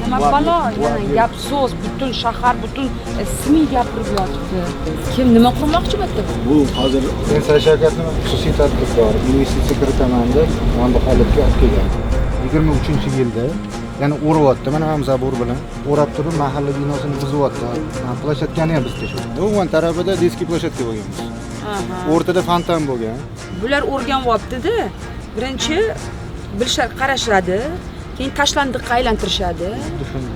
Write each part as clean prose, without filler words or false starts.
Nima balo, yana gap so'z, butun shahar, butun ismiy gapirib yotibdi. Kim nima qilmoqchi bu yerda? Bu hozir Sensiya Shavkatning xususiy tadbirkor, investitsiya kiritaman deb mana bu holatga olib kelgan. 23-yilda ya'ni o'ryapti, mana ham zabur bilan o'rab turib mahalla binosini buzyapti. Plashatkani ham biz tekshirdik. O'ng tarafida diski plashatka bo'lganmiz. O'rtada fontan bo'lgan. Bular o'rganyapti-da. Birinchi bilishar, qarashadi, keyin tashlandiqqa aylantirishadi,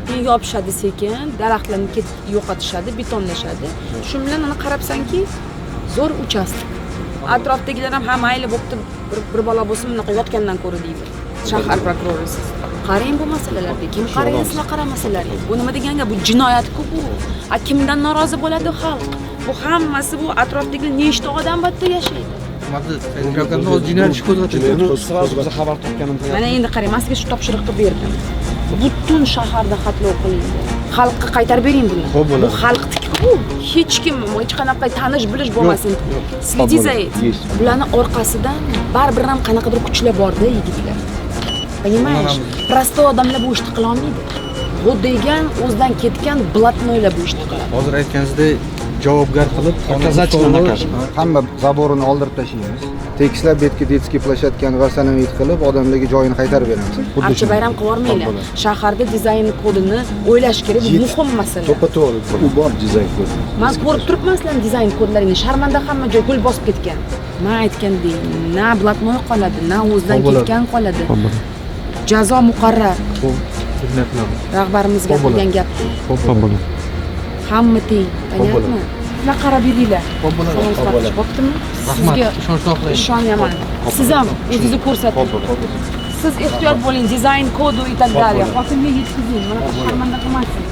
keyin yopishadi sekin, daraxtlarni yo'qotishadi, betonlashadi. Shu bilan ana qarabsanki, zo'r uchastka. Atrofdagilar ham ha mayli bo'pti, bir bola bo'lsin, bunaqa yotgandan ko'ra deydi. Shahar prokurori siz. Qarang bu masalalarga, kim qarayapsizlar qaramasalar. Bu nima deganga, bu jinoyat-ku bu. Kimdan norozi bo'ladi xalq? Bu hammasi bu atrofdagi nechta odam bu yerda yashaydi. Shavkatni o'z jinoyat ishi qo'zg'atildi. Biz xabar topganimizda. Mana endi qarang, men sizga shu topshiriqni berdim. Butun shaharda xatlov qilindi. Xalqqa qaytarib bering buni. Bu xalqniki-ku. Hech kim, hech qanaqa tanish bilish bo'lmasin. Следи за этим. Bularning orqasidan baribir ham qanaqadir kuchlar bor-da, yigitlar. Понимаешь? Prosto odamlar bu ishni qila olmaydi. Bu degan o'zidan ketgan blatnoylar bu ishni qiladi. Hozir aytganingizdek javobgar qilib, dokazachilar hamma zaborini oldirib tashlaymiz. Tekislab betga detskiy plashatkani vasalomit qilib, odamlarga joyini qaytarib beramiz. Archa bayram qilib yormanglar. Shaharda dizayn kodini o'ylash kerak, bu muhim masala. To'ppa-to'g'ri, bu bor dizayn kodi. Men ko'rib turibman sizlarning dizayn kodlaringni. Sharmanda hamma joy gul bosib ketgan. Men aytgandek, na blatnoy qoladi, na o'zidan ketgan qoladi. Jazo muqarrar. Rahbarimizga aytgan gap. Hamma teng, понятно? Sizlar qarab yuringlar. Bo'ptimi? Sizga ishonyaman. Siz ham o'zingizni ko'rsating. Siz ehtiyot bo'ling, dizayn kodu и так далее. Hokimga yetkazing. Mana sharmanda qilmasin.